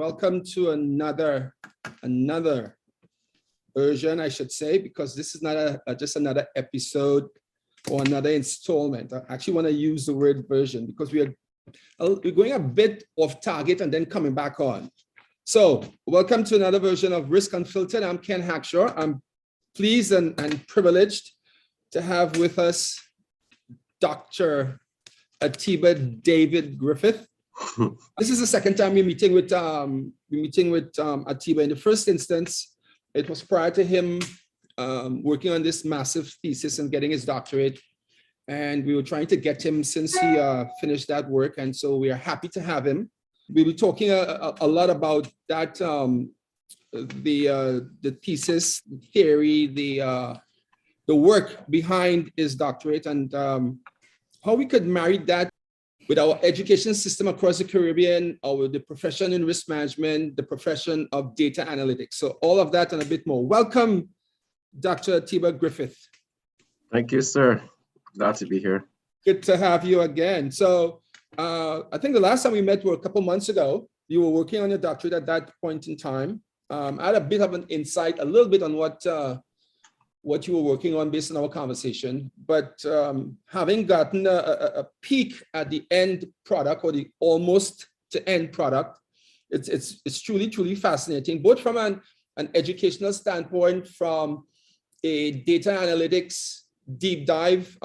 welcome to another version, I should say, because this is not just another episode or another installment. I actually want to use the word version because we're going a bit off target and then coming back on. So welcome to another version of Risk Unfiltered. I'm Ken Hackshaw. I'm pleased and privileged to have with us Dr. Atiba David Griffith. This is the second time we're meeting with Atiba. In the first instance, it was prior to him working on this massive thesis and getting his doctorate. And we were trying to get him since he finished that work. And so we are happy to have him. We'll be talking a lot about that, the thesis, the theory, the work behind his doctorate, and how we could marry that with our education system across the Caribbean, or the profession in risk management, the profession of data analytics. So all of that and a bit more. Welcome, Dr. Atiba Griffith. Thank you, sir. Glad to be here. Good to have you again. So I think the last time we met were a couple months ago. You were working on your doctorate at that point in time. I had a bit of an insight, a little bit on what you were working on based on our conversation, but having gotten a peek at the end product, or the almost to end product, it's truly fascinating, both from an educational standpoint, from a data analytics deep dive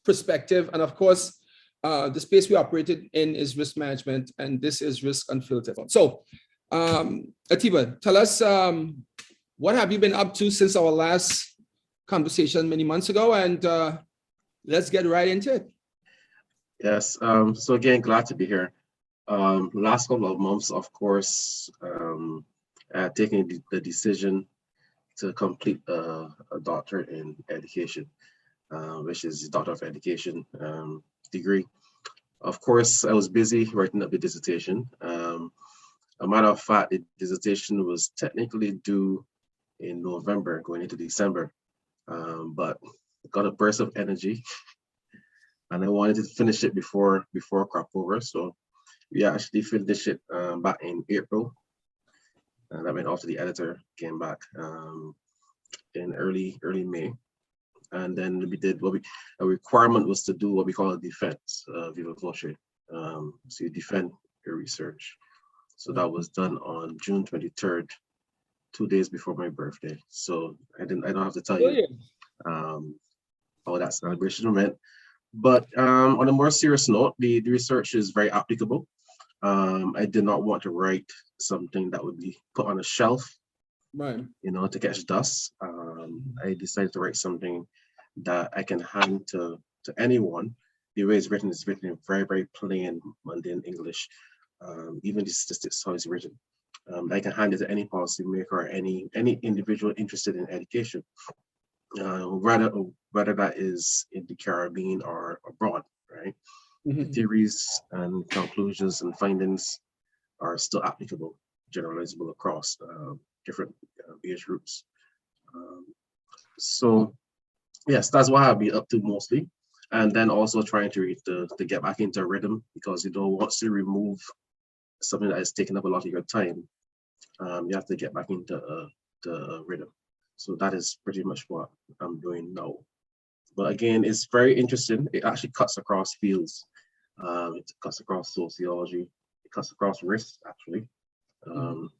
perspective, and of course, the space we operated in is risk management, and this is Risk Unfiltered. So, Atiba, tell us, what have you been up to since our last conversation many months ago? And let's get right into it. Yes. So again, glad to be here. Last couple of months, of course, taking the decision to complete a doctorate in education, which is Doctor of Education degree. Of course, I was busy writing up the dissertation. A matter of fact, the dissertation was technically due in November, going into December, but got a burst of energy, and I wanted to finish it before crop over. So we actually finished it back in April, and that went off to the editor. Came back in early May, and then we did a requirement was to do what we call a defense, viva voce. So you defend your research. So that was done on June 23rd. 2 days before my birthday, so I don't have to tell you how that celebration went. But on a more serious note, the research is very applicable. I did not want to write something that would be put on a shelf, right? To catch dust. I decided to write something that I can hand to anyone. The way it's written is written in very plain, mundane English. Even the statistics, how it's written. I can hand it to any policymaker or any individual interested in education, whether that is in the Caribbean or abroad, right? Mm-hmm. The theories and conclusions and findings are still applicable, generalizable across different age groups. So yes, that's what I'll be up to mostly. And then also trying to get back into rhythm, because once you remove something that is taking up a lot of your time, you have to get back into the rhythm. So that is pretty much what I'm doing now. But again, it's very interesting. It actually cuts across fields. It cuts across sociology. It cuts across risks, actually, in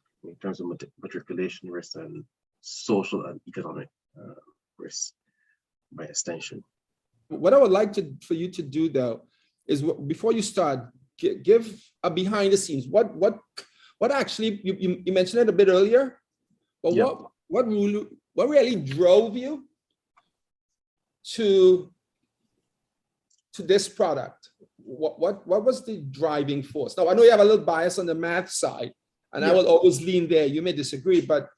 terms of matriculation risks and social and economic risks by extension. What I would like for you to do, though, is before you start, give a behind the scenes. What actually, you mentioned it a bit earlier, but yeah. What really drove you to this product? What was the driving force? Now, I know you have a little bias on the math side, and yeah. I will always lean there. You may disagree, but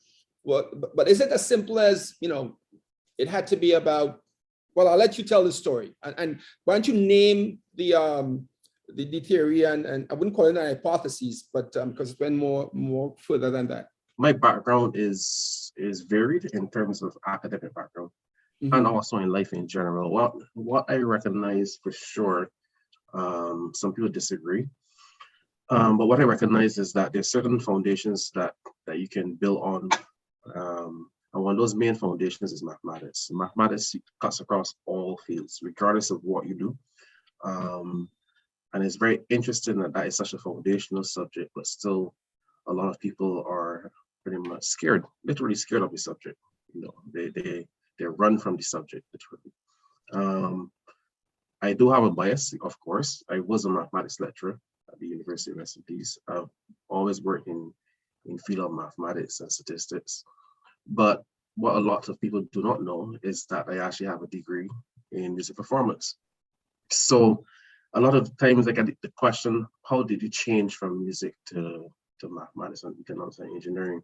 is it as simple as, it had to be about, well, I'll let you tell the story. And why don't you name the theory, and I wouldn't call it a hypothesis, but because it went more further than that. My background is varied in terms of academic background, mm-hmm. and also in life in general. What I recognize for sure, some people disagree, But what I recognize is that there's certain foundations that you can build on. And one of those main foundations is mathematics. Mathematics cuts across all fields, regardless of what you do. And it's very interesting that is such a foundational subject, but still a lot of people are pretty much scared, literally scared of the subject. You know, they run from the subject, literally. I do have a bias, of course. I was a mathematics lecturer at the University of West Indies. I've always worked in field of mathematics and statistics. But what a lot of people do not know is that I actually have a degree in music performance. So a lot of times I get the question, how did you change from music to mathematics and economics and engineering?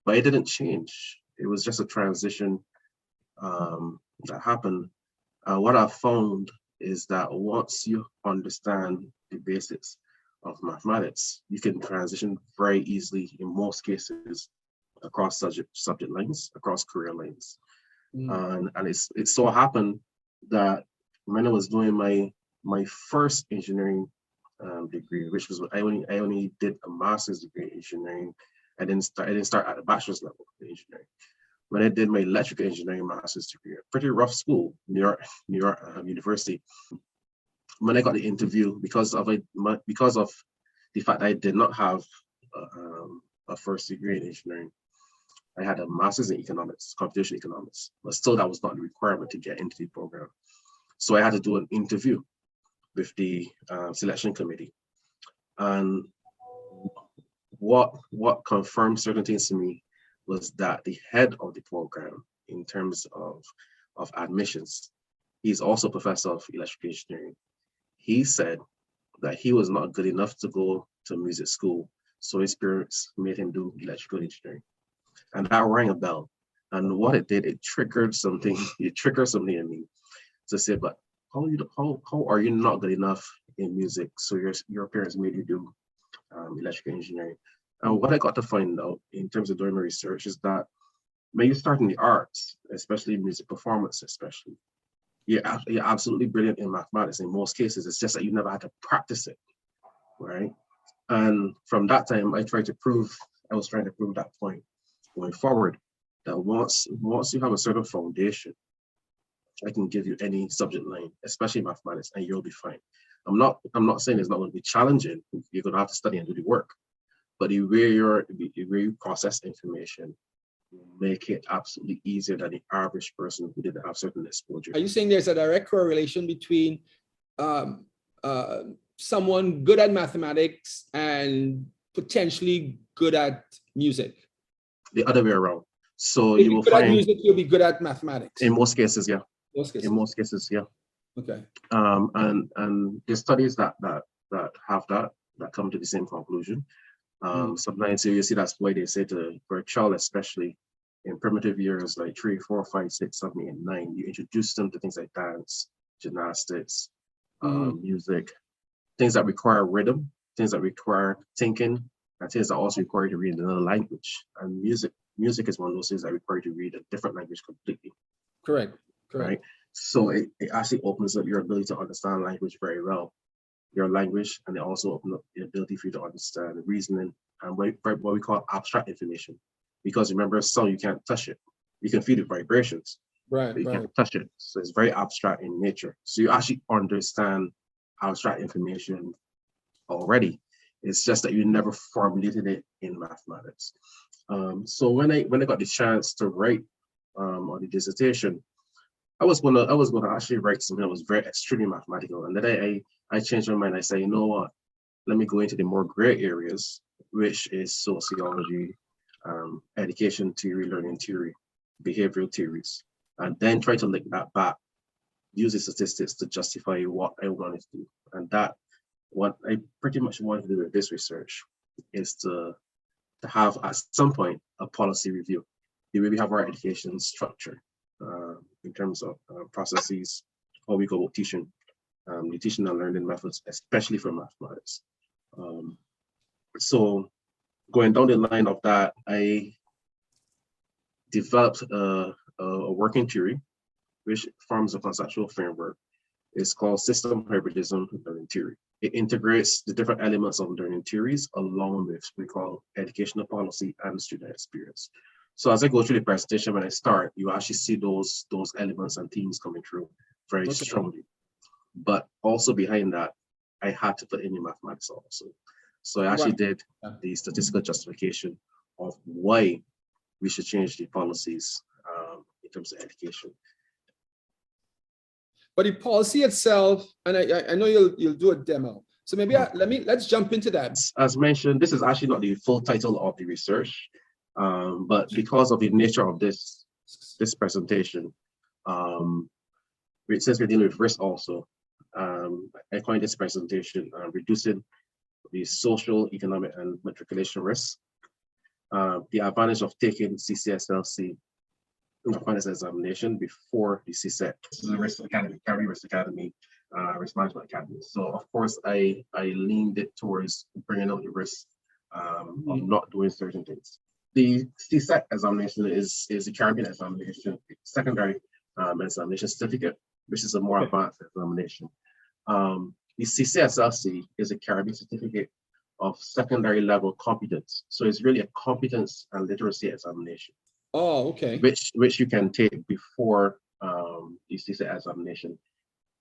But it didn't change. It was just a transition that happened. What I found is that once you understand the basics of mathematics, you can transition very easily in most cases across subject lines, across career lines. And it so happened that when I was doing my first engineering degree, which was I only did a master's degree in engineering. I didn't start at the bachelor's level in engineering. When I did my electrical engineering master's degree, a pretty rough school, New York University. When I got the interview, because of the fact that I did not have a first degree in engineering, I had a master's in economics, computational economics, but still that was not the requirement to get into the program. So I had to do an interview with the selection committee. And what confirmed certain things to me was that the head of the program, in terms of admissions, he's also a professor of electrical engineering. He said that he was not good enough to go to music school, so his parents made him do electrical engineering. And that rang a bell. And what it did, it triggered something. It triggered something in me to say, but how are you not good enough in music? So your parents made you do electrical engineering. And what I got to find out in terms of doing my research is that when you start in the arts, especially music performance, especially, you're absolutely brilliant in mathematics in most cases. It's just that you never had to practice it, right? And from that time, I was trying to prove that point going forward, that once you have a certain foundation, I can give you any subject line, especially mathematics, and you'll be fine. I'm not saying it's not going to be challenging. You're going to have to study and do the work, but the way you process information will make it absolutely easier than the average person who didn't have certain exposure. Are you saying there's a direct correlation between someone good at mathematics and potentially good at music? The other way around. So if you will good find at music, you'll be good at mathematics. In most cases, yeah. In most cases, yeah. Okay. And the studies that have that come to the same conclusion. Sometimes you see that's why they say for a child, especially in primitive years like 3, 4, 5, 6, 7, 8, 9, you introduce them to things like dance, gymnastics, music, things that require rhythm, things that require thinking, and things that also require you to read another language. And music is one of those things that require you to read a different language completely. Correct. Right. So it actually opens up your ability to understand language very well, your language, and it also opens up the ability for you to understand reasoning and what we call abstract information. Because remember, sound, you can't touch it. You can feel the vibrations, right? But you can't touch it. So it's very abstract in nature. So you actually understand abstract information already. It's just that you never formulated it in mathematics. So when I got the chance to write on the dissertation, I was gonna actually write something that was very extremely mathematical, and then I changed my mind. I said, you know what? Let me go into the more gray areas, which is sociology, education theory, learning theory, behavioral theories, and then try to link that back, use the statistics to justify what I wanted to do. And that, what I pretty much wanted to do with this research is to have at some point a policy review, the way we have our education structure. In terms of processes, how we go about teaching, the teaching and learning methods, especially for mathematics. So going down the line of that, I developed a working theory, which forms a conceptual framework It's called system hybridism learning theory. It integrates the different elements of learning theories along with what we call educational policy and student experience. So as I go through the presentation, when I start, you actually see those elements and themes coming through very strongly. But also behind that, I had to put in the mathematics also. So I actually did the statistical justification of why we should change the policies in terms of education. But the policy itself, and I know you'll do a demo. So maybe let's jump into that. As mentioned, this is actually not the full title of the research, but because of the nature of this presentation, since we're dealing with risk also, I coined this presentation reducing the social, economic, and matriculation risks. The advantage of taking CCSLC finance examination before the CSET. This is a risk academy, Carry Risk Academy, Risk Management Academy. So of course, I leaned it towards bringing out the risk of not doing certain things. The CSET examination is the Caribbean examination, secondary examination certificate, which is a more advanced examination. The CCSLC is a Caribbean certificate of secondary level competence. So it's really a competence and literacy examination. Oh, okay. Which you can take before the CSET examination.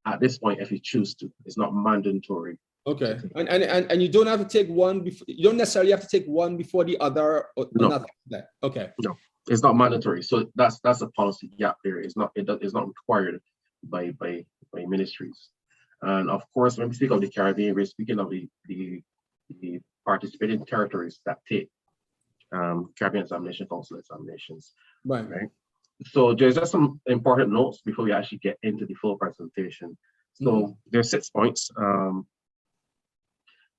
At this point, if you choose to, it's not mandatory. Okay, and you don't have to take one before. You don't necessarily have to take one before the other. Or no. Nothing like that. Okay. No, it's not mandatory. So that's a policy gap there. It's not required by ministries. And of course, when we speak of the Caribbean, we're speaking of the participating territories that take Caribbean Examination Council examinations. Right. So there's just some important notes before we actually get into the full presentation. So there's 6 points.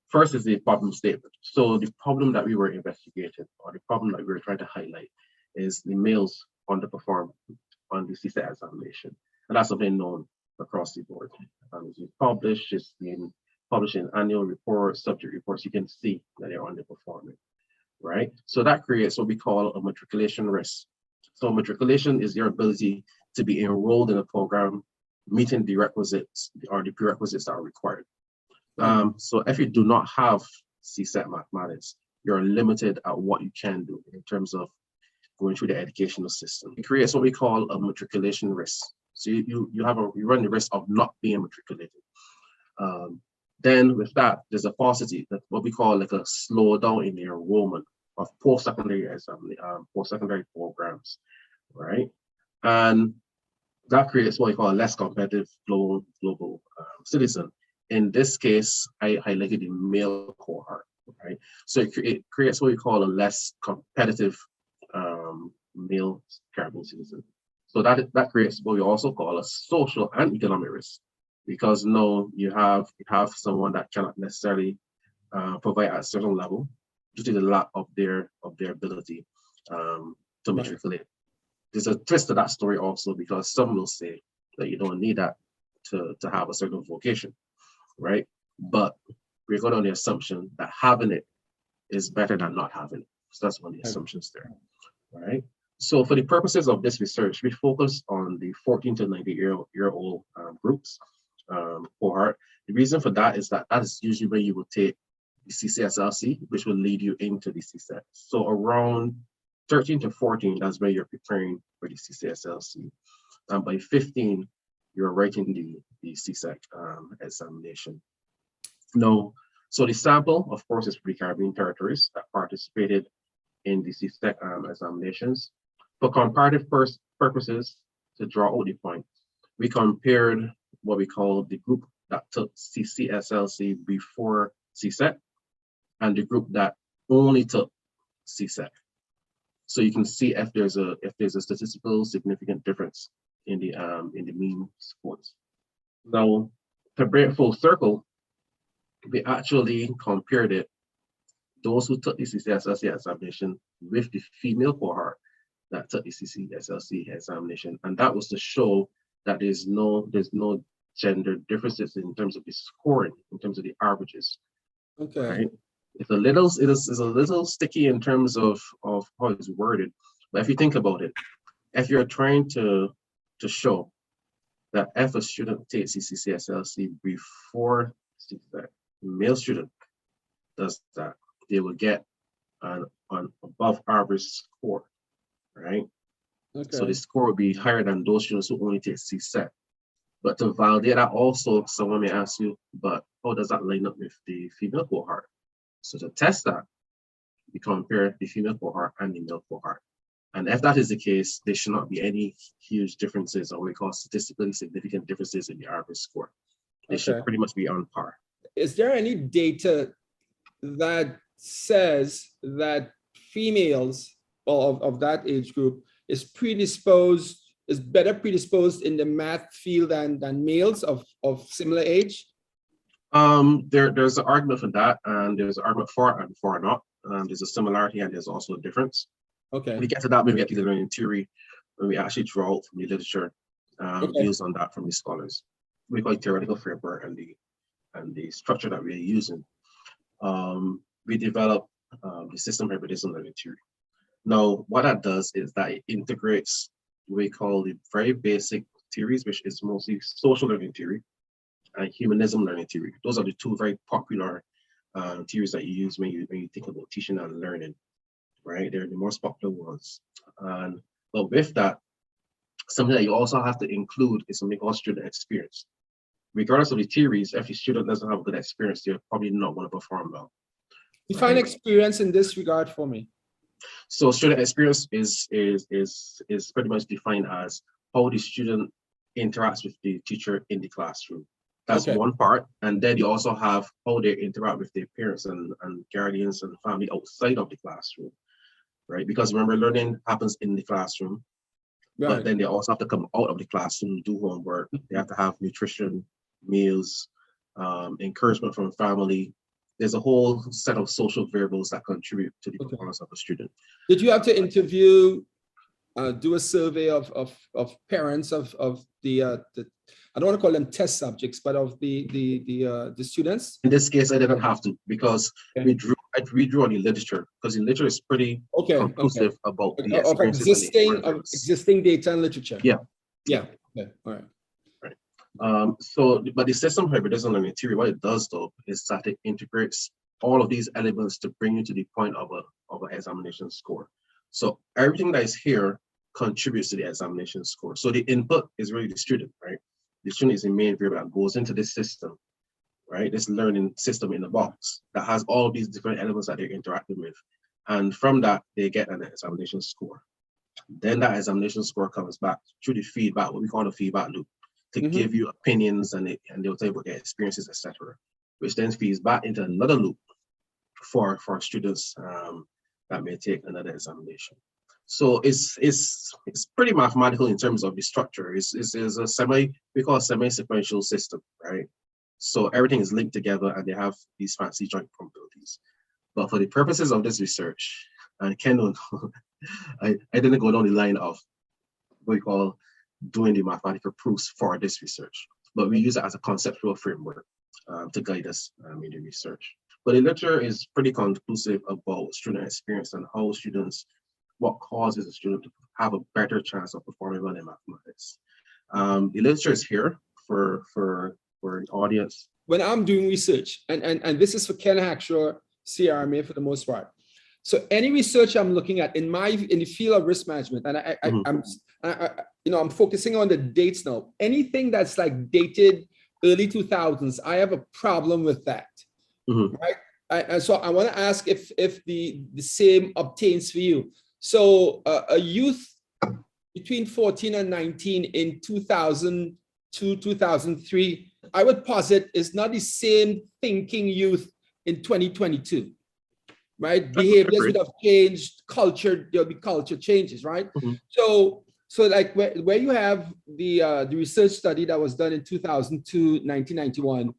First is the problem statement. So the problem that we were investigating, or the problem that we were trying to highlight, is the males underperform on the CSET examination. And that's something known across the board. It's been published in annual reports, subject reports. You can see that they're underperforming, right? So that creates what we call a matriculation risk. So matriculation is your ability to be enrolled in a program meeting the requisites or the prerequisites that are required. So if you do not have CSET mathematics, you're limited at what you can do in terms of going through the educational system. It creates what we call a matriculation risk. So you run the risk of not being matriculated. Then with that, there's a paucity, that what we call like a slowdown in the enrollment of post-secondary programs, right? And that creates what we call a less competitive global citizen. In this case, I highlighted the male cohort, right? So it creates what we call a less competitive male Caribbean citizen. So that creates what we also call a social and economic risk, because now you have someone that cannot necessarily provide at a certain level due to the lack of their ability to matriculate. There's a twist to that story also, because some will say that you don't need that to have a certain vocation, right? But we're going on the assumption that having it is better than not having it. So that's one of the assumptions there, right? So for the purposes of this research, we focus on the 14 to 90-year-old groups cohort. The reason for that is that is usually where you will take the CCSLC, which will lead you into the CSET. So around 13 to 14, that's where you're preparing for the CCSLC. And by 15, you're writing the CSET examination. Now, so the sample, of course, is for the Caribbean territories that participated in the CSET examinations. For comparative purposes, to draw out the point, we compared what we call the group that took CCSLC before CSET and the group that only took CSET. So you can see if there's a statistical significant difference in the mean scores. Now, to bring it full circle, we actually compared it, those who took the CCSLC examination with the female cohort that took the CCSLC examination, and that was to show that there's no gender differences in terms of the scoring, in terms of the averages. Okay. Right? It is a little sticky in terms of how it's worded, but if you think about it, if you're trying to show that if a student takes CCCSLC before the male student does that, they will get an above average score, right? Okay. So the score will be higher than those students who only take CSET. But to validate that also, someone may ask you, but how does that line up with the female cohort? So to test that, we compare the female cohort and the male cohort. And if that is the case, there should not be any huge differences or what we call statistically significant differences in the average score. They should pretty much be on par. Is there any data that says that females of that age group is better predisposed in the math field than males of similar age? There's an argument for that, and there's an argument for and for not. There's a similarity and there's also a difference. Okay. When we get to that, when we get to the learning theory, when we actually draw out from the literature, views on that from the scholars. We call it theoretical framework and the structure that we're using. We develop the system hybridism learning theory. Now, what that does is that it integrates what we call the very basic theories, which is mostly social learning theory and humanism learning theory. Those are the two very popular theories that you use when you think about teaching and learning, right? They're the most popular ones. But with that, something that you also have to include is something called student experience. Regardless of the theories, if your student doesn't have a good experience, they're probably not going to perform well. Define experience in this regard for me. So student experience is pretty much defined as how the student interacts with the teacher in the classroom. That's one part. And then you also have how they interact with their parents and guardians and family outside of the classroom, right? Because remember, learning happens in the classroom, but then they also have to come out of the classroom, do homework. They have to have nutrition, meals, encouragement from family. There's a whole set of social variables that contribute to the performance of a student. Did you have to interview, do a survey of parents of the I don't want to call them test subjects, but of the students? In this case, I didn't have to, because we drew on the literature, because the literature is pretty conclusive about the experiences of existing data and literature. Yeah. Okay. All right. But the system hybridism learning theory, what it does though, is that it integrates all of these elements to bring you to the point of an examination score. So everything that is here contributes to the examination score. So the input is really the student, right? The student is the main variable that goes into this system, right? This learning system in the box that has all of these different elements that they're interacting with. And from that, they get an examination score. Then that examination score comes back through the feedback, what we call the feedback loop, to give you opinions, and they'll tell you about their experiences, etc., which then feeds back into another loop for students that may take another examination. So it's pretty mathematical in terms of the structure. It's a we call a semi-sequential system, right? So everything is linked together and they have these fancy joint probabilities. But for the purposes of this research, and Ken, I didn't go down the line of what we call doing the mathematical proofs for this research, but we use it as a conceptual framework to guide us in the research. But the literature is pretty conclusive about student experience and how students, what causes a student to have a better chance of performing well in mathematics. The literature is here for the audience. When I'm doing research, and this is for Ken Hackshaw, CRMA for the most part. So any research I'm looking at in the field of risk management, and I'm focusing on the dates now. Anything that's like dated early 2000s, I have a problem with that. Right? And so I want to ask if the same obtains for you. So a youth between 14 and 19 in 2002, 2003, I would posit is not the same thinking youth in 2022. Right? Behaviors would have changed, there'll be culture changes, right? So like where you have the research study that was done in 2002, 1991,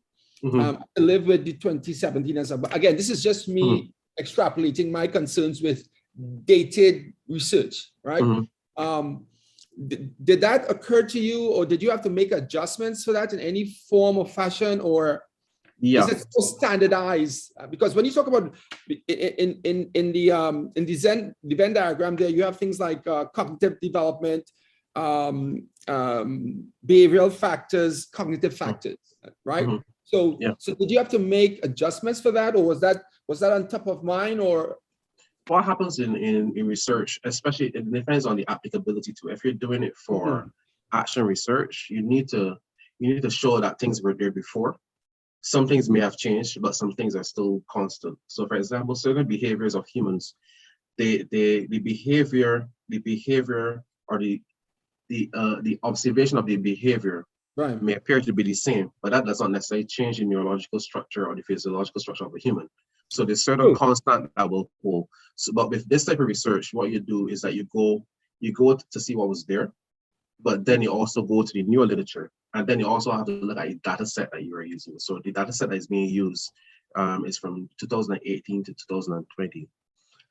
I live with the 2017 as well. Again, this is just me extrapolating my concerns with dated research, right? Did that occur to you, or did you have to make adjustments for that in any form or fashion, or is it so standardized? Because when you talk about in the Venn diagram there, you have things like cognitive development, behavioral factors, cognitive factors, right? Mhm. So, Yeah. so did you have to make adjustments for that, or was that on top of mind, or? What happens in research, especially it depends on the applicability to. If you're doing it for action research, you need to show that things were there before. Some things may have changed, but some things are still constant. So, for example, certain behaviors of humans, the behavior or the observation of the behavior Right. may appear to be the same, but that does not necessarily change the neurological structure or the physiological structure of a human. So there's certain constant that will hold. So, but with this type of research, what you do is that you go to see what was there, but then you also go to the newer literature, and then you also have to look at the data set that you are using. So the data set that is being used is from 2018 to 2020.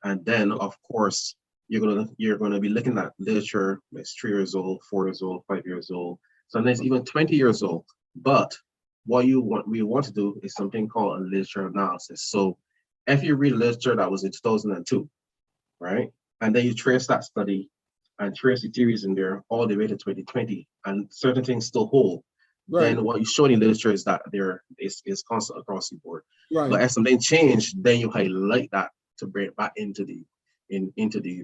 And then, of course, you're gonna be looking at literature that's 3 years old, 4 years old, 5 years old, sometimes even 20 years old. But what we want to do is something called a literature analysis. So if you read literature that was in 2002, right, and then you trace that study and trace the theories in there all the way to 2020, and certain things still hold, then what you show in literature is that there is constant across the board. Right. But as something changed, then you highlight that to bring it back into the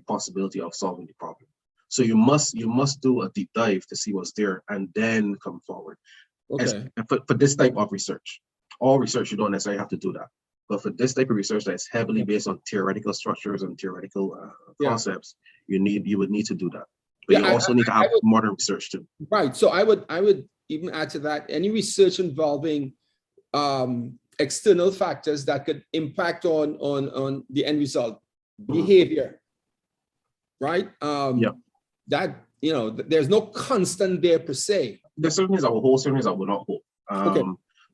possibility of solving the problem. So you must do a deep dive to see what's there and then come forward. Okay. For this type of research, all research you don't necessarily have to do that. But for this type of research that is heavily based on theoretical structures and theoretical concepts, you would need to do that. But you also need to have modern research too. Right. So I would even add to that, any research involving external factors that could impact on the end result, behavior, right? That, there's no constant there per se. There's certain things that will hold, certain things that will not hold.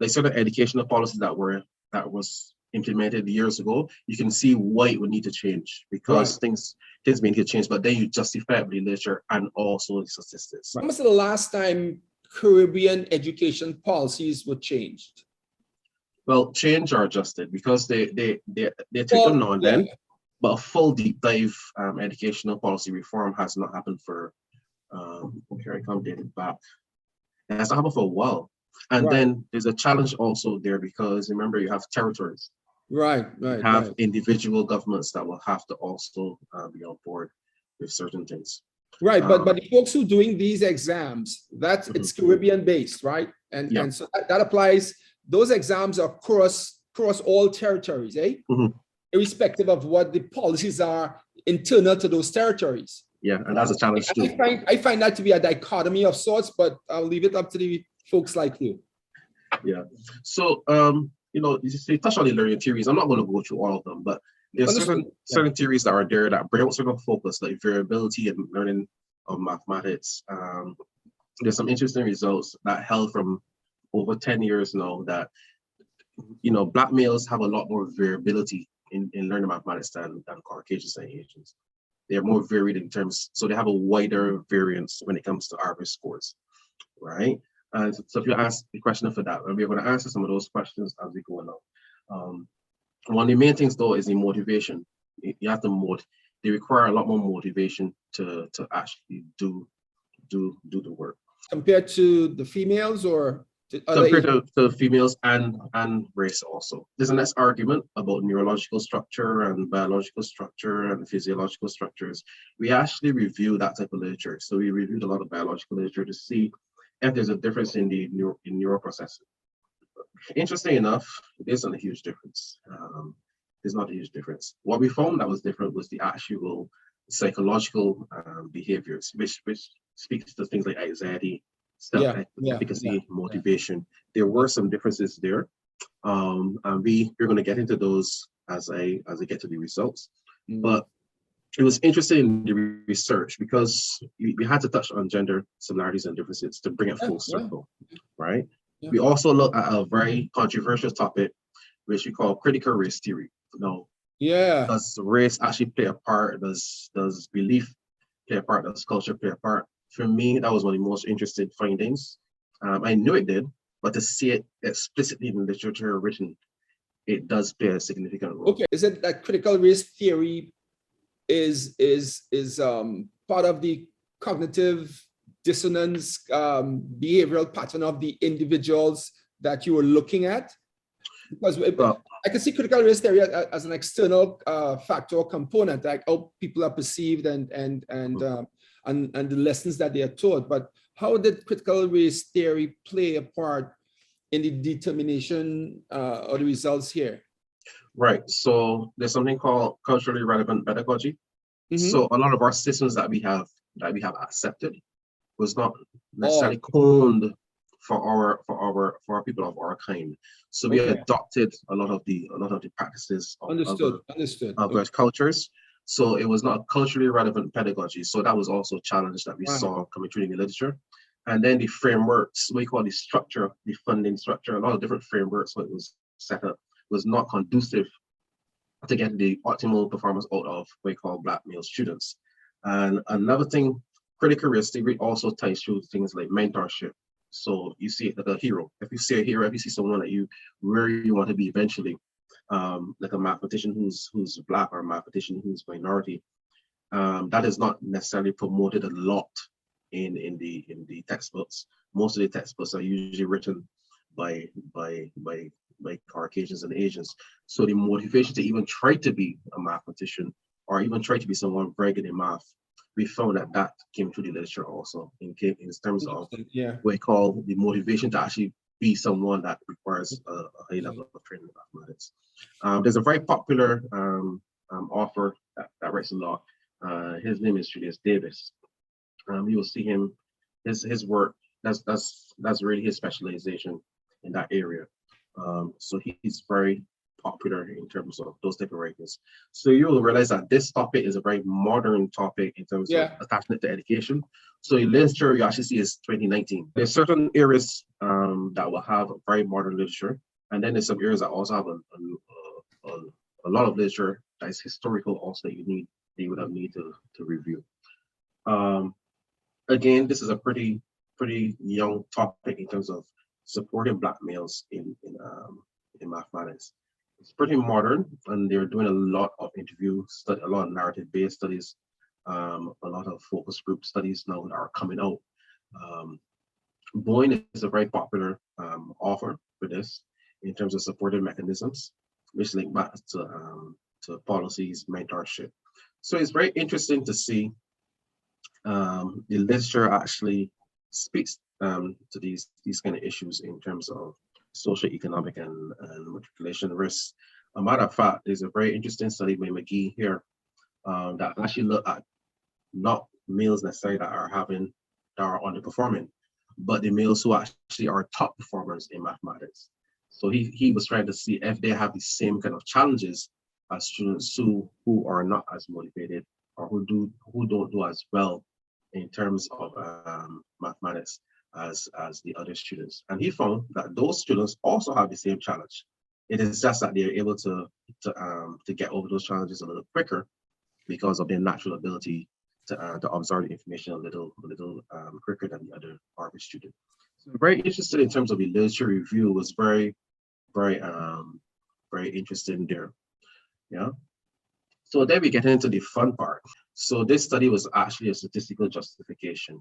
Like certain educational policies that was implemented years ago, you can see why it would need to change, because things may need to change, but then you justify it with literature and also the statistics. When was the last time Caribbean education policies were changed? Well, change or adjusted, because they take them now and then, but a full deep dive educational policy reform has not happened for here I come dated back. It has not happened for a while. And then there's a challenge also there, because remember, you have territories. You have individual governments that will have to also be on board with certain things. Right, but the folks who are doing these exams, it's Caribbean based, right? And so that applies. Those exams are cross all territories, irrespective of what the policies are internal to those territories. Yeah, and that's a challenge too. I find that to be a dichotomy of sorts, but I'll leave it up to the folks like you. Yeah. So you touch on the learning theories. I'm not going to go through all of them, but there's certain theories that are there that bring out certain focus, like variability and learning of mathematics. There's some interesting results that held from over 10 years now that Black males have a lot more variability in learning mathematics than Caucasians and Asians. They're more varied in terms, so they have a wider variance when it comes to average scores, right? And so if you ask the question for that, and we're going to answer some of those questions as we go along. One of the main things though is the motivation. You have to they require a lot more motivation to actually do the work. Compared to the females, or compared to females and race also. There's a next argument about neurological structure and biological structure and physiological structures. We actually review that type of literature. So we reviewed a lot of biological literature to see if there's a difference in the neural processing. Interesting enough, there's not a huge difference. There's not a huge difference. What we found that was different was the actual psychological behaviors, which speaks to things like anxiety, self-efficacy, motivation. There were some differences there. And we're going to get into those as I get to the results. But it was interesting in the research because we had to touch on gender similarities and differences to bring it full circle, right? We also look at a very controversial topic, which we call critical race theory. Does race actually play a part? Does belief play a part? Does culture play a part? For me, that was one of the most interesting findings. I knew it did, but to see it explicitly in the literature written, it does play a significant role. Okay, is it that critical race theory is part of the cognitive dissonance behavioral pattern of the individuals that you were looking at? Because I can see critical race theory as an external factor or component, like how people are perceived and the lessons that they are taught. But how did critical race theory play a part in the determination or the results here? Right. So there's something called culturally relevant pedagogy. So a lot of our systems that we have accepted was not necessarily honed for our people of our kind. So we adopted a lot of the practices of other cultures. So it was not culturally relevant pedagogy. So that was also a challenge that we saw coming through in the literature. And then the frameworks, what we call the structure, the funding structure, a lot of different frameworks what was set up was not conducive to get the optimal performance out of what we call Black male students. And another thing, critical race theory also ties through things like mentorship. So you see it like a hero. If you see a hero, if you see someone that you where you want to be eventually, like a mathematician who's Black or a mathematician who's minority, that is not necessarily promoted a lot in the textbooks. Most of the textbooks are usually written by Caucasians and Asians. So the motivation to even try to be a mathematician or even try to be someone very good in math, we found that came through the literature also in terms of what we call the motivation to actually be someone that requires a high level of training in mathematics. There's a very popular author that writes a lot. His name is Julius Davis. You will see him, his work, that's really his specialization in that area. So he's very popular in terms of those type of writings. So you will realize that this topic is a very modern topic in terms of attaching it to education. So in literature, you actually see is 2019. There's certain areas that will have a very modern literature, and then there's some areas that also have a lot of literature that is historical also that you would have need to review. Again, this is a pretty young topic in terms of supporting Black males in mathematics. It's pretty modern, and they're doing a lot of interviews, a lot of narrative-based studies, a lot of focus group studies now that are coming out. Boyne is a very popular author for this in terms of supportive mechanisms, which link back to policies, mentorship. So it's very interesting to see the literature actually speaks to these kind of issues in terms of social, economic, and matriculation risks. A matter of fact, there's a very interesting study by McGee here that actually look at not males necessarily that are underperforming, but the males who actually are top performers in mathematics. So he was trying to see if they have the same kind of challenges as students who are not as motivated or who don't do as well in terms of mathematics as the other students. And he found that those students also have the same challenge. It is just that they're able to get over those challenges a little quicker because of their natural ability to absorb the information a little quicker than the other average student. So very interested in terms of the literature review, was very interested in there. Yeah. So then we get into the fun part. So this study was actually a statistical justification.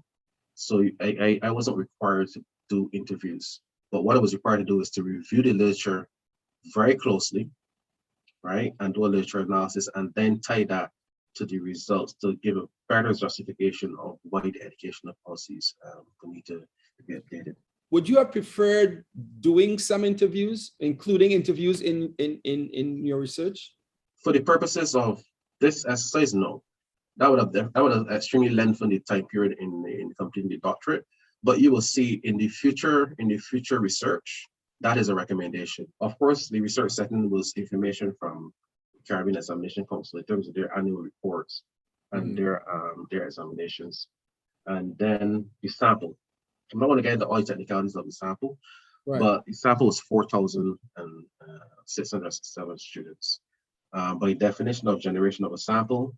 So I wasn't required to do interviews, but what I was required to do is to review the literature very closely, right? And do a literature analysis and then tie that to the results to give a better justification of why the educational policies need to be updated. Would you have preferred doing some interviews, including interviews in your research? For the purposes of this exercise, no. That would have extremely lengthened the time period in completing the doctorate. But you will see in the future research, that is a recommendation. Of course, the research setting was information from Caribbean Examination Council in terms of their annual reports and their examinations. And then the sample. I'm not going to get into all the technicalities of the sample, but the sample was 4,607 students. By definition of generation of a sample,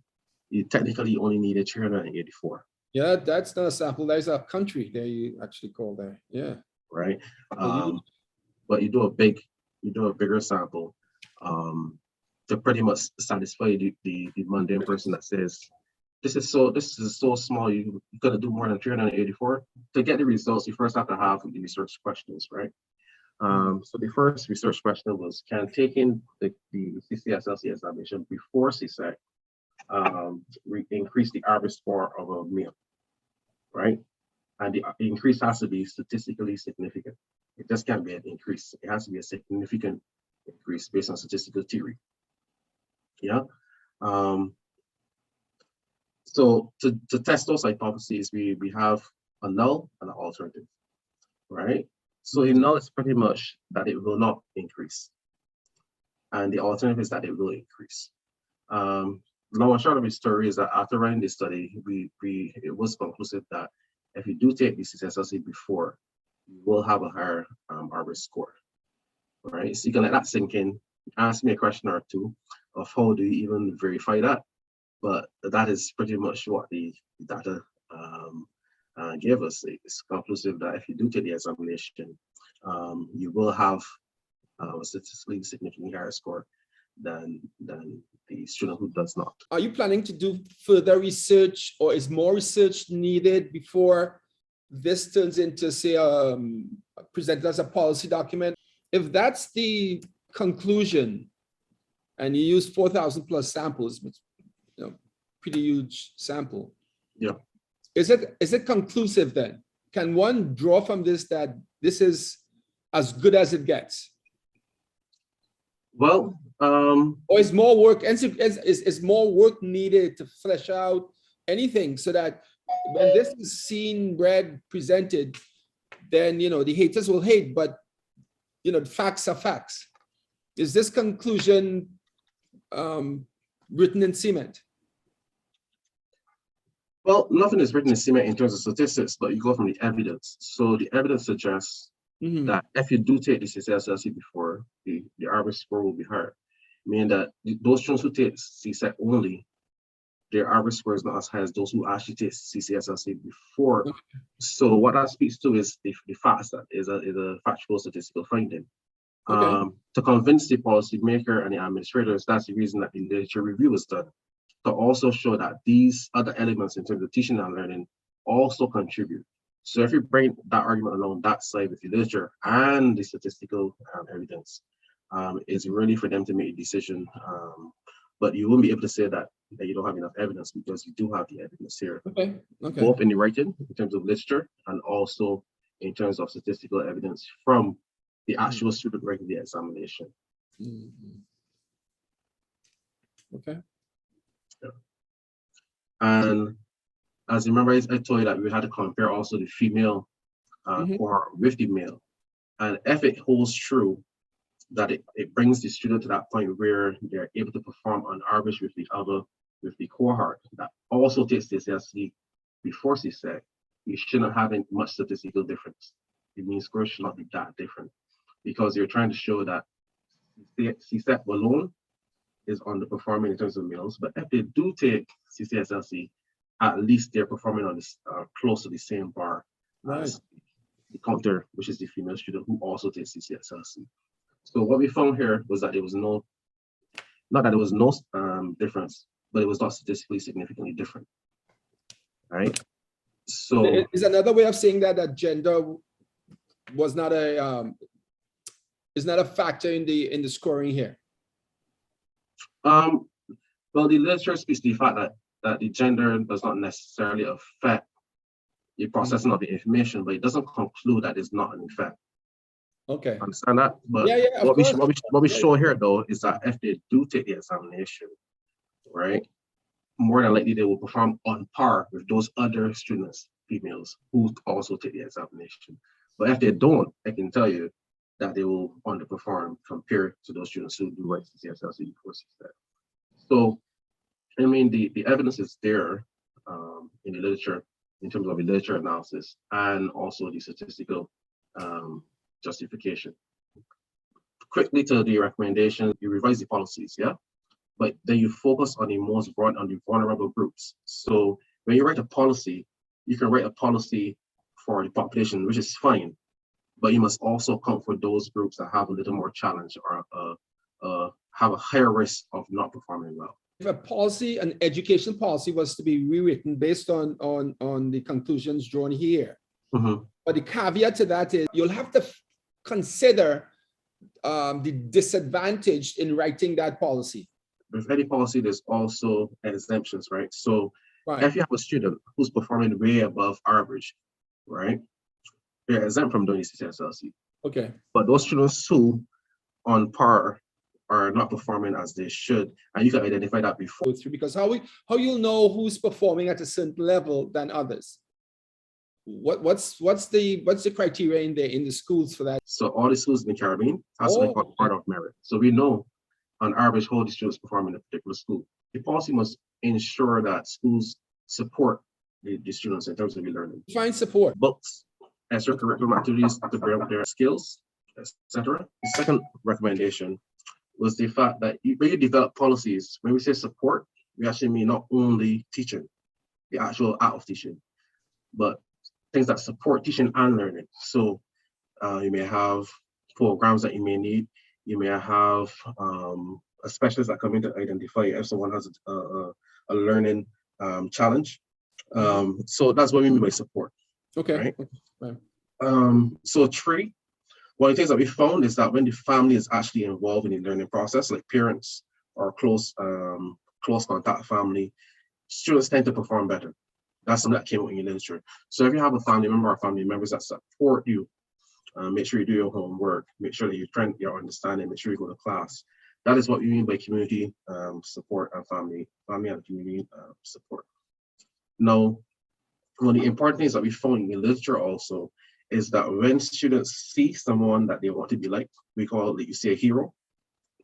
you technically only needed 384. Yeah, that's not a sample. There's a country there you actually call there. Yeah. Right. But you do a bigger sample to pretty much satisfy the mundane person that says, this is so small. You gotta do more than 384 to get the results. You first have to have the research questions, right? So the first research question was, can taking the CCSLC examination before CSEC increase the average score of a meal, right? And the increase has to be statistically significant. It just can't be an increase. It has to be a significant increase based on statistical theory. Yeah. So to test those hypotheses, we have a null and an alternative, right? So the null is pretty much that it will not increase. And the alternative is that it will increase. Long and short of the story is that after running this study, it was conclusive that if you do take the CCSLC before, you will have a higher average score, right? So you can let that sink in, ask me a question or two of how do you even verify that? But that is pretty much what the data gave us. It's conclusive that if you do take the examination, you will have a statistically significantly higher score than the student who does not. Are you planning to do further research, or is more research needed before this turns into, say, presented as a policy document? If that's the conclusion, and you use 4,000 plus samples, which, pretty huge sample. Yeah. Is it conclusive then? Can one draw from this that this is as good as it gets? Well, or is more work, is more work needed to flesh out anything so that when this is seen, read, presented, then, the haters will hate, but, the facts are facts. Is this conclusion written in cement? Well, nothing is written in cement in terms of statistics, but you go from the evidence. So the evidence suggests that if you do take the CCSLC before, the average score will be higher, meaning that those students who take CSEC only, their average score is not as high as those who actually take CCSLC before. So what that speaks to is the fact that is a factual statistical finding. To convince the policymaker and the administrators, that's the reason that the literature review was done, to also show that these other elements in terms of teaching and learning also contribute. So if you bring that argument along that side with the literature and the statistical evidence, it's really for them to make a decision. But you won't be able to say that you don't have enough evidence, because you do have the evidence here, both in the writing, in terms of literature, and also in terms of statistical evidence from the actual student writing the examination. Okay. Yeah. And as you remember, I told you that we had to compare also the female cohort with the male. And if it holds true that it brings the student to that point where they're able to perform on average with the cohort that also takes the CSLC before CSEC, you shouldn't have much statistical difference. It means scores should not be that different, because you're trying to show that CSEC alone is underperforming in terms of males, but if they do take CCSLC, at least they're performing on this close to the same bar as the counter, which is the female student who also takes CCSLC. So what we found here was that there was no difference, but it was not statistically significantly different, right? So is another way of saying that gender was not a is not a factor in the scoring here. Well, the literature speaks to the fact that the gender does not necessarily affect the processing of the information, but it doesn't conclude that it's not an effect. Okay. Understand that? But yeah, what we show here though is that if they do take the examination, right, more than likely they will perform on par with those other students, females, who also take the examination. But if they don't, I can tell you that they will underperform compared to those students who do write CCSLC before CSEC. So, I mean, the evidence is there in the literature, in terms of the literature analysis, and also the statistical justification. Quickly to the recommendation, you revise the policies, yeah? But then you focus on the vulnerable groups. So when you write a policy, you can write a policy for the population, which is fine, but you must also account for those groups that have a little more challenge or have a higher risk of not performing well. If a policy, an education policy was to be rewritten based on the conclusions drawn here. Mm-hmm. But the caveat to that is you'll have to consider the disadvantage in writing that policy. With any policy, there's also exemptions, right? So Right. if you have a student who's performing way above average, right, they're exempt from doing CCSLC. Okay. But those students who on par are not performing as they should, and you can identify that before. Because how you'll know who's performing at a certain level than others? What's the criteria in the schools for that? So all the schools in the Caribbean has to be part of merit. So we know on average how the students perform in a particular school. The policy must ensure that schools support the students in terms of learning. Find support. Books, extracurricular activities to bring up their skills, etc. The second recommendation was the fact that when you develop policies, when we say support, we actually mean not only teaching, the actual act of teaching, but things that support teaching and learning. So you may have programs that you may need. You may have a specialist that come in to identify if someone has a learning challenge. So that's what we mean by support. Okay. Right? So three, one of the things that we found is that when the family is actually involved in the learning process, like parents or close contact family, students tend to perform better. That's something that came out in your literature. So if you have a family member or family members that support you, make sure you do your homework, make sure that you train your understanding, make sure you go to class. That is what we mean by community support and family and community support. Now, one of the important things that we found in literature also is that when students see someone that they want to be like, we call it, you see a hero,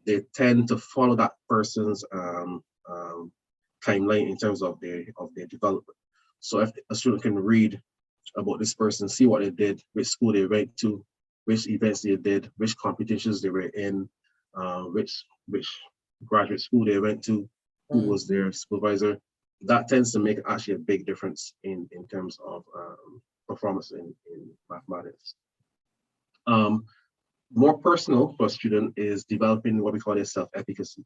they tend to follow that person's timeline in terms of their development. So if a student can read about this person, see what they did, which school they went to, which events they did, which competitions they were in, which graduate school they went to, who was their supervisor, that tends to make actually a big difference in terms of performance in mathematics. More personal for a student is developing what we call their self-efficacy,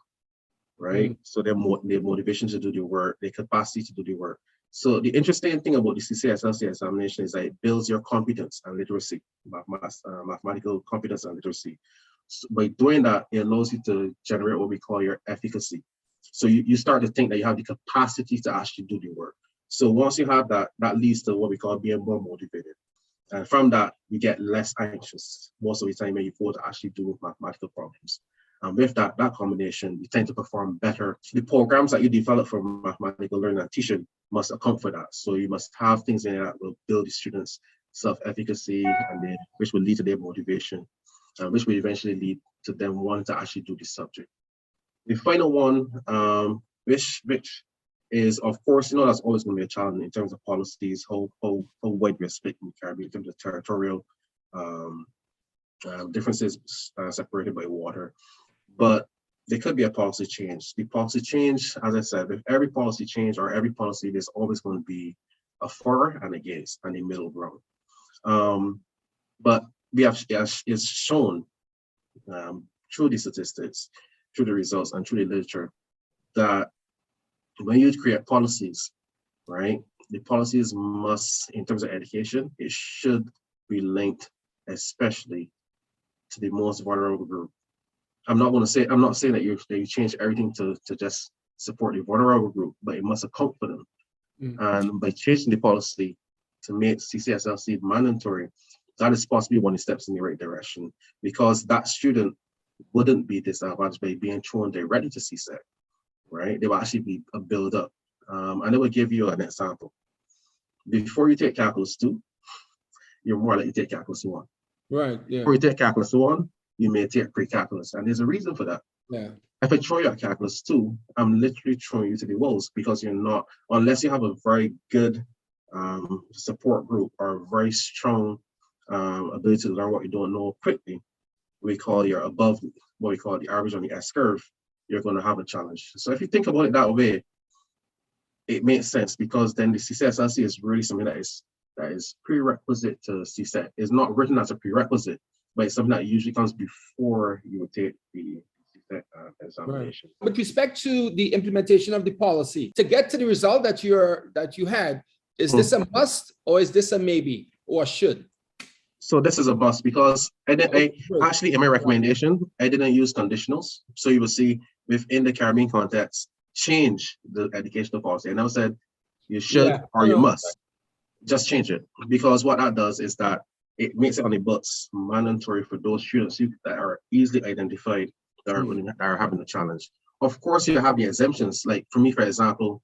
right? So their motivation to do the work, their capacity to do the work. So the interesting thing about the CCSLC examination is that it builds your competence and literacy, mathematical competence and literacy. So by doing that, it allows you to generate what we call your efficacy. So you start to think that you have the capacity to actually do the work. So once you have that, that leads to what we call being more motivated. And from that, you get less anxious most of the time when you go to actually do mathematical problems. And with that combination, you tend to perform better. The programs that you develop for mathematical learning and teaching must account for that. So you must have things in there that will build the students' self-efficacy, and which will lead to their motivation, which will eventually lead to them wanting to actually do this subject. The final one, which is, of course, that's always going to be a challenge in terms of policies, how wide we're split in the Caribbean in terms of territorial differences separated by water. But there could be a policy change. The policy change, as I said, with every policy change or every policy, there's always going to be a for and against and a middle ground. But we have it's shown through the statistics, through the results, and through the literature that when you create policies, right, the policies must, in terms of education, it should be linked especially to the most vulnerable group. I'm not saying that you change everything to just support the vulnerable group, but it must account for them. And by changing the policy to make CCSLC mandatory, that is possibly one of the steps in the right direction, because that student wouldn't be disadvantaged by being thrown directly to CSEC, right? They will actually be a build-up. And I will give you an example. Before you take Calculus 2, you're more likely to take Calculus 1. Right, yeah. Before you take Calculus 1, you may take pre-calculus, and there's a reason for that. Yeah. If I throw you at Calculus 2, I'm literally throwing you to the wolves, because you're not, unless you have a very good support group or a very strong ability to learn what you don't know quickly, we call you're above what we call the average on the S curve, you're going to have a challenge. So if you think about it that way, it makes sense, because then the CCSLC is really something that is prerequisite to CSEC. It's not written as a prerequisite, but it's something that usually comes before you would take the CSEC examination. Right. With respect to the implementation of the policy, to get to the result that you had, is this a must or is this a maybe or should? So this is a must because actually in my recommendation, I didn't use conditionals. So you will see within the Caribbean context, change the educational policy. And I said you should or you must. Just change it, because what that does is that it makes it on the books mandatory for those students that are easily identified that are having a challenge. Of course, you have the exemptions. Like for me, for example,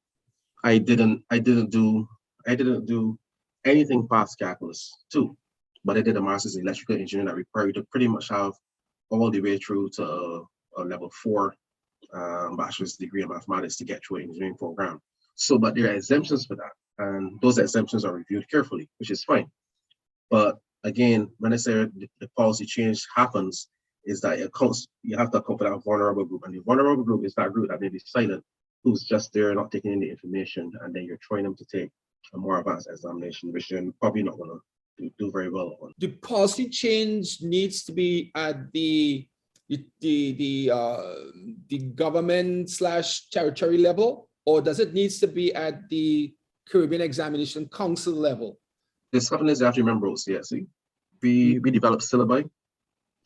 I didn't do anything past calculus 2, but I did a master's in electrical engineering that required you to pretty much have all the way through to a level 4 bachelor's degree in mathematics to get through an engineering program. So, but there are exemptions for that, and those exemptions are reviewed carefully, which is fine. But again, when I say the policy change happens, is that you have to account for that vulnerable group, and the vulnerable group is that group that may be silent, who's just there not taking in the information, and then you're trying them to take a more advanced examination, which you're probably not going to do very well on. The policy change needs to be at the government/territory level, or does it needs to be at the Caribbean Examination Council level? This company is actually member of CSC. We develop syllabi,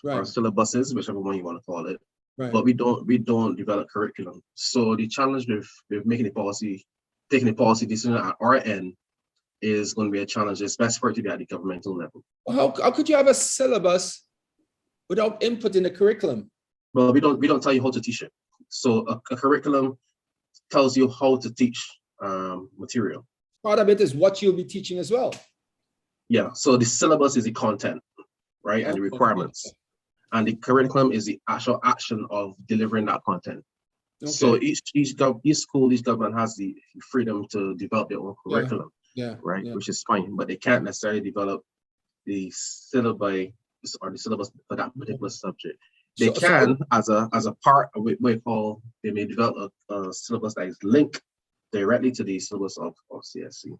or syllabuses, whichever one you want to call it. Right. But we don't develop curriculum. So the challenge with making a policy, taking a policy decision at our end, is going to be a challenge. It's best for it to be at the governmental level. How could you have a syllabus without input in the curriculum? Well, we don't tell you how to teach it. So a curriculum tells you how to teach material. Part of it is what you'll be teaching as well. Yeah. So the syllabus is the content, right, and the requirements, and the curriculum is the actual action of delivering that content. Okay. So each school, each government has the freedom to develop their own curriculum. Right, which is fine, but they can't necessarily develop the syllabi or the syllabus for that particular subject. They can, as a part of what we call, they may develop a syllabus that is linked directly to the syllabus of CSC.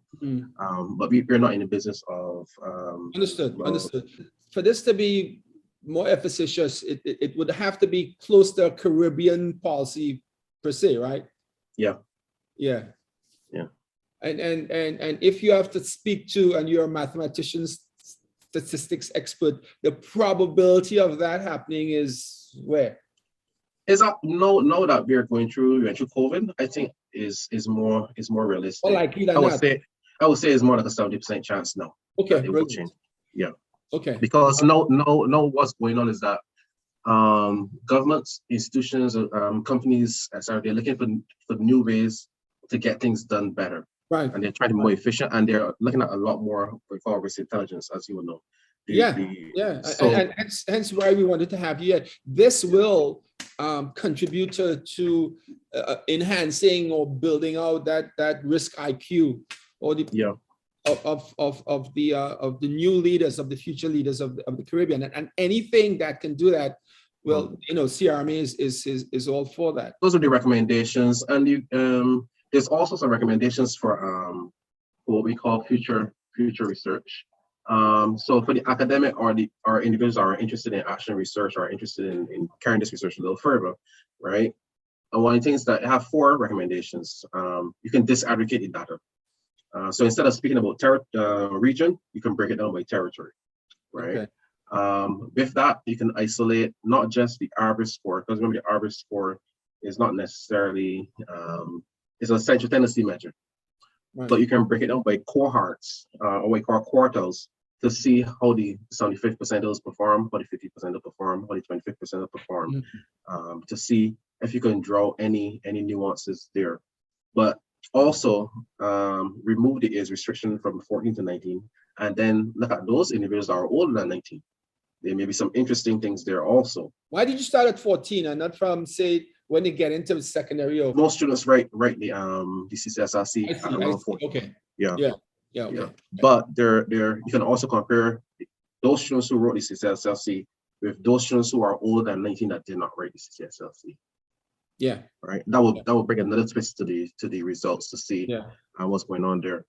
But we're not in the business of understood. For this to be more efficacious, it would have to be close to a Caribbean policy per se, right? Yeah. And if you have to speak to, and you're a mathematician, statistics expert, the probability of that happening is where? Is that no that we're going through COVID, I think is more realistic. Or likely than I would say it's more like a 70% chance now. Okay. It will change. Yeah. Okay. Because no what's going on is that governments, institutions, companies, they're looking for new ways to get things done better. Right. And they're trying to be more efficient, and they're looking at a lot more what we call risk intelligence, as you will know. So, and hence why we wanted to have you here. This will contribute to enhancing or building out that risk IQ, or the of the new leaders, of the future leaders of the Caribbean, and anything that can do that. Well, CRMA is all for that. Those are the recommendations, and there's also some recommendations for what we call future research. So for the academic or individuals that are interested in action research, or are interested in carrying this research a little further, right? And one of the things that I have 4 recommendations. You can disaggregate the data. So instead of speaking about region, you can break it down by territory, right? Okay. With that, you can isolate not just the average score, because remember the average score is not necessarily it's a central tendency measure, right. But you can break it down by cohorts or what we call quartiles to see how the 75th percentiles perform, how the 50th percentile perform, how the 25th percentile perform, to see if you can draw any nuances there. But also remove the age restriction from 14 to 19, and then look at those individuals that are older than 19. There may be some interesting things there also. Why did you start at 14 and not from, say, when they get into secondary? Or most students write the CCSLC at around 14. Okay. Yeah. Okay. But you can also compare those students who wrote the CCSLC with those students who are older than 19 that did not write the CCSLC. Yeah. Right. That will bring another twist to the results to see what's going on there.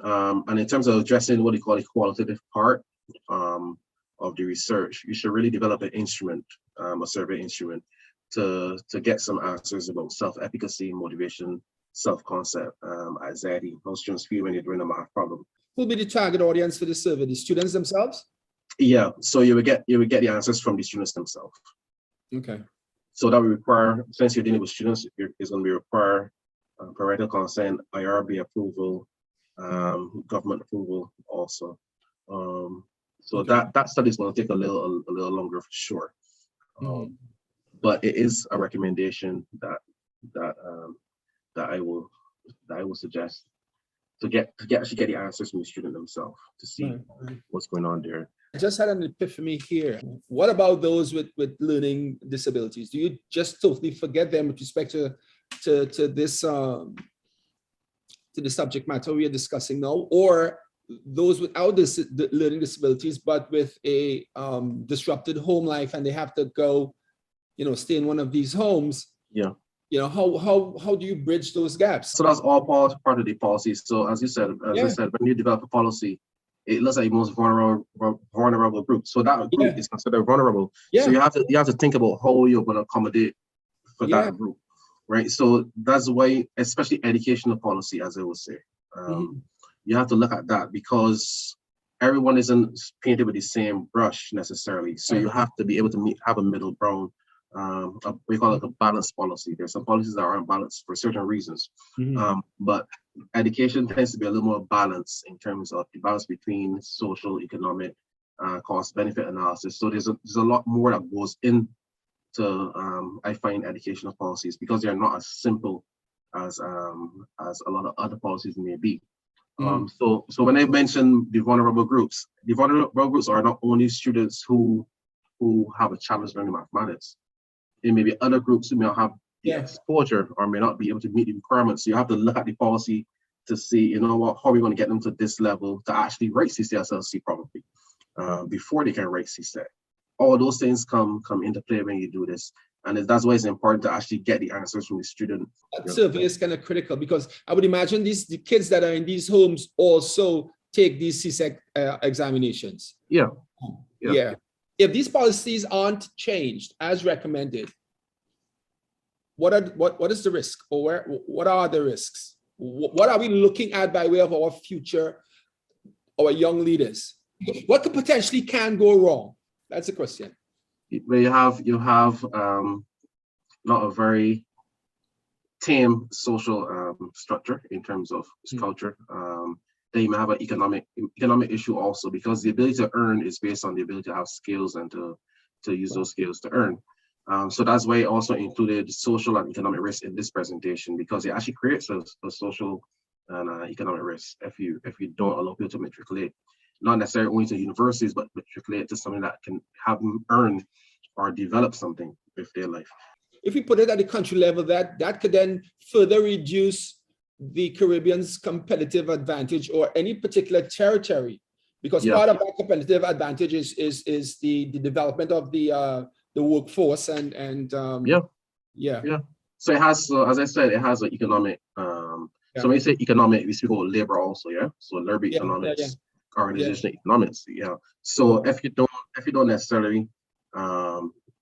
And in terms of addressing what they call the qualitative part of the research, you should really develop an instrument, a survey instrument, to get some answers about self-efficacy, motivation, self-concept, anxiety, how students feel when you're doing a math problem. Who will be the target audience for the survey? The students themselves? Yeah, so you would get the answers from the students themselves. Okay. So that would require, since you're dealing with students, it's going to be require parental consent, IRB approval, government approval also. So okay. that study is going to take a little longer for sure. But it is a recommendation that I will suggest to actually get the answers from the student themselves to see what's going on there. I just had an epiphany here. What about those with learning disabilities? Do you just totally forget them with respect to this to the subject matter we are discussing now, or those without the learning disabilities but with a disrupted home life and they have to go, stay in one of these homes? Yeah. How do you bridge those gaps? So that's all part of the policy. So as I said, when you develop a policy, it looks at the most vulnerable group. So that group is considered vulnerable. Yeah. So you have to think about how you're going to accommodate for that group, right? So that's why, especially educational policy, as I would say, you have to look at that because everyone isn't painted with the same brush necessarily. So you have to be able to have a middle ground. We call it a balanced policy. There's some policies that are unbalanced for certain reasons, but education tends to be a little more balanced in terms of the balance between social, economic, cost-benefit analysis. So there's a lot more that goes into I find educational policies because they're not as simple as a lot of other policies may be. So when I mention the vulnerable groups are not only students who have a challenge learning mathematics. There may be other groups who may not have the exposure or may not be able to meet the requirements. So you have to look at the policy to see, how are we going to get them to this level to actually write CCSLC probably before they can write CSEC. All those things come into play when you do this. And that's why it's important to actually get the answers from the student. That survey is kind of critical because I would imagine the kids that are in these homes also take these CSEC examinations. Yeah. If these policies aren't changed as recommended, what is the risk, or what are the risks? What are we looking at by way of our future, our young leaders? What could potentially can go wrong? That's the question. You have not a very tame social structure in terms of culture. Then you may have an economic issue also because the ability to earn is based on the ability to have skills and to use those skills to earn. So that's why I also included social and economic risk in this presentation because it actually creates a social and economic risk if you don't allow people to matriculate, not necessarily only to universities, but matriculate to something that can have them earn or develop something with their life. If we put it at the country level, that could then further reduce the Caribbean's competitive advantage or any particular territory, because part of our competitive advantage is the development of the workforce and So it has, as I said, it has an economic. So when you say economic, we speak about labor also, So labor economics, organizational economics, So if you don't necessarily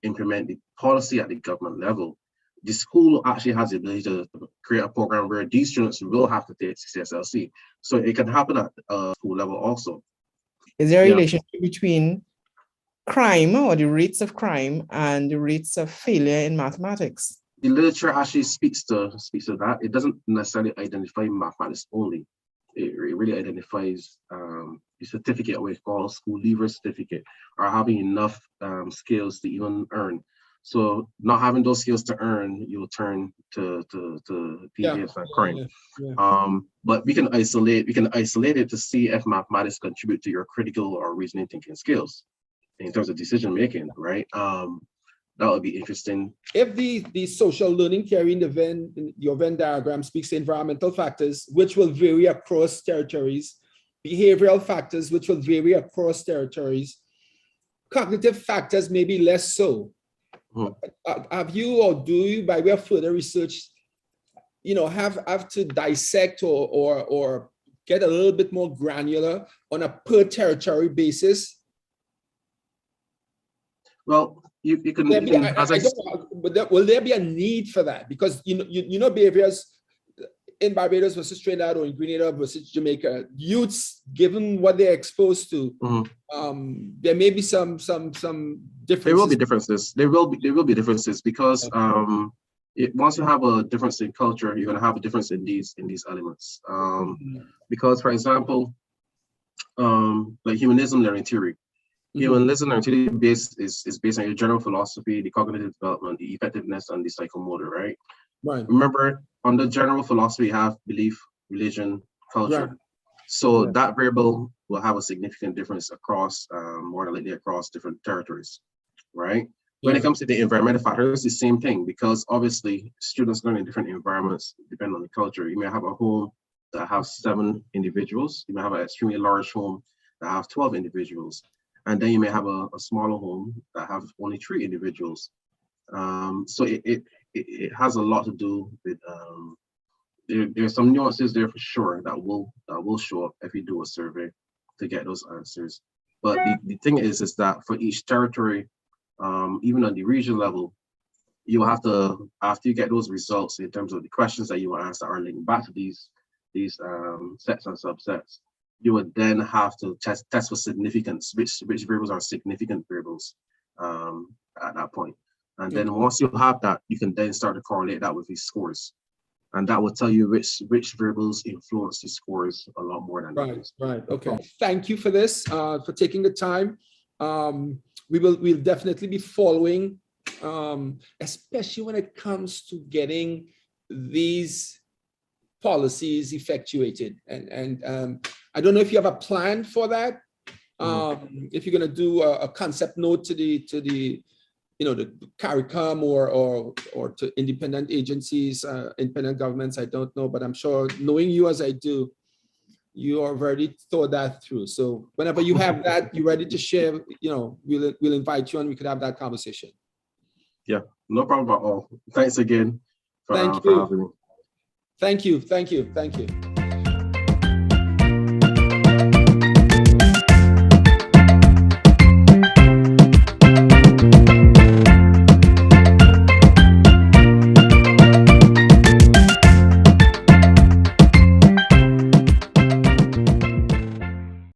implement the policy at the government level, the school actually has the ability to create a program where these students will have to take CCSLC. So it can happen at school level also. Is there a relationship between crime or the rates of crime and the rates of failure in mathematics? The literature actually speaks to that. It doesn't necessarily identify mathematics only. It really identifies the certificate, what we call school leaver certificate, or having enough skills to even earn. So not having those skills to earn, you'll turn to deviance and crime. But we can isolate it to see if mathematics contribute to your critical or reasoning thinking skills in terms of decision making, right? That would be interesting. If the social learning theory in your Venn diagram speaks to environmental factors, which will vary across territories, behavioral factors, which will vary across territories, cognitive factors may be less so. Have you, or do you, by way of further research, have to dissect or get a little bit more granular on a per territory basis? Well, you can, will there be a need for that? Because you know behaviors in Barbados versus Trinidad or in Grenada versus Jamaica, youths, given what they're exposed to, there may be some differences. There will be differences. There will be differences because once you have a difference in culture, you're going to have a difference in these elements. Because, for example, like humanism learning theory. Humanism learning theory is based on your general philosophy, the cognitive development, the effectiveness, and the psychomotor, right? Right. Remember, under general philosophy, you have belief, religion, culture. Right. So that variable will have a significant difference across, more than likely across different territories, right? When it comes to the environmental factors, it's the same thing, because obviously students learn in different environments depending on the culture. You may have a home that have 7 individuals. You may have an extremely large home that have 12 individuals. And then you may have a smaller home that have only 3 individuals. So it has a lot to do with, there's some nuances there for sure that will show up if you do a survey to get those answers. But the thing is that for each territory, even on the regional level, you have to, after you get those results in terms of the questions that you will answer are linked back to these sets and subsets, you would then have to test for significance, which variables are significant variables at that point. And then once you have that, you can then start to correlate that with these scores. And that will tell you which variables influence the scores a lot more than others. Right. Okay. Thank you for this, for taking the time. We'll definitely be following, especially when it comes to getting these policies effectuated. And I don't know if you have a plan for that. If you're going to do a concept note to the the CARICOM or to independent agencies, independent governments, I don't know, but I'm sure, knowing you as I do, you already thought that through. So whenever you have that, you're ready to share, we'll invite you and we could have that conversation. Yeah, no problem at all. Thanks again for having me. Thank you.